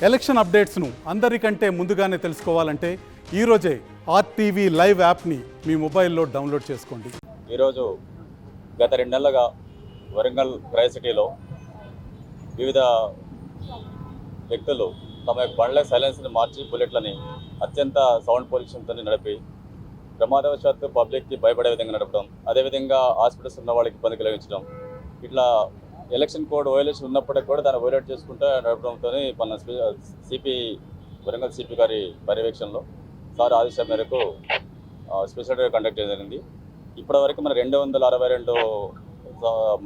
Election అప్డేట్స్ను అందరికంటే ముందుగానే తెలుసుకోవాలంటే ఈరోజే ఆర్టీవీ లైవ్ యాప్ని మీ మొబైల్లో డౌన్లోడ్ చేసుకోండి. ఈరోజు గత 2 నెలలుగా వరంగల్ ట్రై సిటీలో వివిధ వ్యక్తులు తమ యొక్క బండ్ల సైలెన్స్ని మార్చి బుల్లెట్లని అత్యంత సౌండ్ పొల్యూషన్తో నడిపి ప్రమాదవశాత్తు పబ్లిక్కి భయపడే విధంగా నడపడం, అదేవిధంగా హాస్పిటల్స్ ఉన్న వాళ్ళకి ఇబ్బంది కలిగించడం, ఇట్లా ఎలక్షన్ కోడ్ వయోలేషన్ ఉన్నప్పటికీ కూడా దాన్ని వయోలేట్ చేసుకుంటూ నడపడంతో మన సిపి వరంగల్ సిపి గారి పర్యవేక్షణలో సార్ ఆదేశం మేరకు స్పెషల్ డ్రైవ్ కండక్ట్ చేయడం జరిగింది. ఇప్పటివరకు మన 262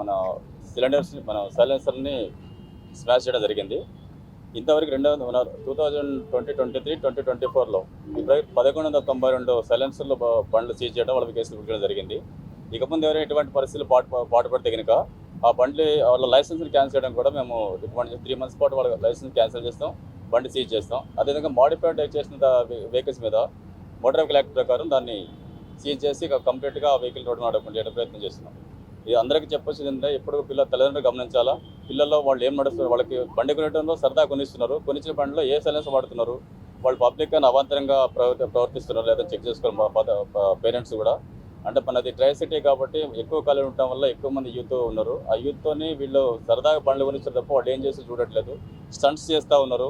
మన సిలిండర్స్ని మన సైలెన్సర్ని స్మాష్ చేయడం జరిగింది. ఇంతవరకు 2023-2024లో ఇప్పుడు 1192 సైలెన్సర్లు బండ్లు సీజ్ చేయడం, వాళ్ళకి కేసులు పెట్టడం జరిగింది. ఇక ముందు ఎవరైనా ఎటువంటి పరిస్థితులు పాటుపడితే కనుక ఆ బండ్లు వాళ్ళ లైసెన్స్ని క్యాన్సిల్ చేయడం కూడా మేము రికమెండ్ 3 months పాటు వాళ్ళ లైసెన్స్ క్యాన్సిల్ చేస్తాం, బండి సీజ్ చేస్తాం. అదేవిధంగా మాడిఫైడ్ చేసిన వెహికల్స్ మీద మోటార్ వెహికల్ యాక్ట్ ప్రకారం దాన్ని సీజ్ చేసి కంప్లీట్గా ఆ వెహికల్ రోడ్డు నడపడం చేయడం ప్రయత్నం చేస్తున్నాం. ఇది అందరికీ చెప్పొచ్చింది ఏంటంటే ఎప్పుడు తల్లిదండ్రులు గమనించాలా, పిల్లల్లో వాళ్ళు ఏం నడుస్తున్నారు, వాళ్ళకి బండి కొనడంలో సరదా కొనిస్తున్నారు, కొనిచ్చిన బండిలో ఏ సైలెన్స్ వాడుతున్నారు, వాళ్ళు పబ్లిక్ అని అవాంతరంగా ప్రవర్తిస్తున్నారు లేదా చెక్ చేసుకోవాలి పేరెంట్స్ కూడా. అంటే మనది ట్రై సిటీ కాబట్టి ఎక్కువ కాలం ఉండటం వల్ల ఎక్కువ మంది యూత్ ఉన్నారు. ఆ యూత్తోని వీళ్ళు సరదాగా బండ్లు కొనిస్తారు తప్ప వాళ్ళు ఏం చేసి చూడట్లేదు, స్టంట్స్ చేస్తూ ఉన్నారు.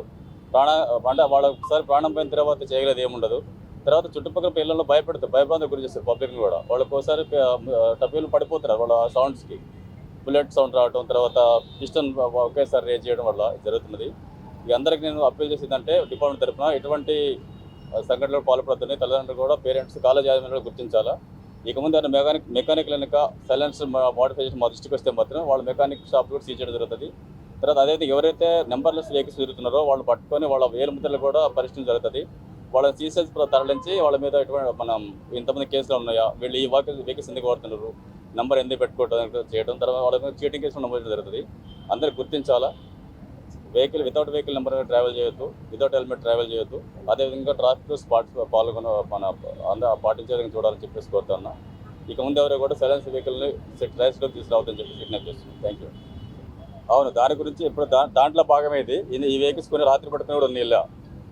అంటే వాళ్ళ ఒకసారి ప్రాణం పోయిన తర్వాత చేయగలేదు ఏముండదు. తర్వాత చుట్టుపక్కల పిల్లలను భయభ్రాంతి గురి చేస్తారు పబ్లిక్ని కూడా. వాళ్ళకి ఒకసారి టపీలు పడిపోతున్నారు వాళ్ళ సౌండ్స్కి, బుల్లెట్ సౌండ్ రావడం, తర్వాత పిస్టన్ ఒకేసారి రేజ్ చేయడం వల్ల జరుగుతున్నది. ఇక అందరికీ నేను అప్పీల్ చేసేదంటే డిపార్ట్మెంట్ తరఫున ఎటువంటి సంఘటనలు పాల్పడుతున్నాయి తల్లిదండ్రులు కూడా, పేరెంట్స్, కాలేజ్ యాజమాన్యాలు గుర్తించాలా. ఇక ముందు మెకానిక్ కనుక సైలెన్స్ మోడిఫై చేసి మా దృష్టికి వస్తే మాత్రం వాళ్ళ మెకానిక్ షాప్ కూడా సీజ్ చేయడం జరుగుతుంది. తర్వాత అదైతే ఎవరైతే నెంబర్లెస్ వెహికల్స్ తిరుగుతున్నారో వాళ్ళు పట్టుకొని వాళ్ళ వేలు ముద్రలు కూడా పరిశీలన జరుగుతుంది. వాళ్ళని సీసెస్ తరలించి వాళ్ళ మీద ఎటువంటి మనం ఇంతమంది కేసులు ఉన్నాయా, వీళ్ళు ఈ వెహికల్స్ ఎందుకు వాడుతున్నారు, నెంబర్ ఎందుకు పెట్టుకోవడం చేయడం, తర్వాత వాళ్ళ మీద చీటింగ్ కేసులు నమోదు జరుగుతుంది. అందరికి గుర్తించాలా. వితౌట్ వెహికల్ నెంబర్ ట్రావెల్ చేయొద్దు, వితౌట్ హెల్మెట్ ట్రావెల్ చేయొద్దు. అదేవిధంగా ట్రాఫిక్ స్పాట్స్ పాటించే విధంగా చూడాలని చెప్పేసి కోరుతున్నా. ఇక ముందు ఎవరో కూడా సైలెన్స్ వెహికల్ని రైస్లోకి తీసుకురావద్దని చెప్పి విజ్ఞప్తి చేస్తున్నాం. Thank you. అవును, దాని గురించి ఇప్పుడు దాంట్లో భాగమైంది. ఈ వెహికల్స్ కొన్ని రాత్రి పట్టుకుని కూడా ఉంది.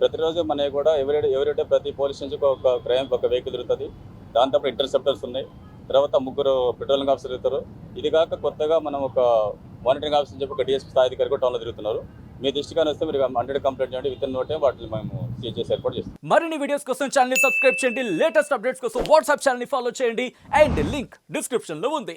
ప్రతిరోజు మనకి కూడా ఎవరైతే ప్రతి పోలీస్ నుంచి ఒక వెహికల్ తిరుగుతుంది. దాంతో ఇంటర్సెప్టర్స్ ఉన్నాయి, తర్వాత 3 పెట్రోలింగ్ ఆఫీసర్ తిరుగుతారు. ఇది కాక కొత్తగా మనం ఒక మానిటరింగ్ ఆఫీసర్ చెప్పి ఒక డిఎస్పీ స్థాయి అధికారి కూడా టౌన్లో తిరుగుతున్నారు. మీ దృష్టికి వస్తే మీరు 100 కంప్లైంట్ చేయండి, విత్ ఇన్ నో టైం వాటిని మేము సీజ్ చేసి ఏర్పాటు చేస్తాం. మరిన్ని వీడియోస్ కోసం ఛానల్ ని సబ్స్క్రైబ్ చేయండి, లేటెస్ట్ అప్డేట్స్ కోసం వాట్సాప్ ఛానల్ ని ఫాలో చేయండి, అండ్ లింక్ డిస్క్రిప్షన్ లో ఉంది.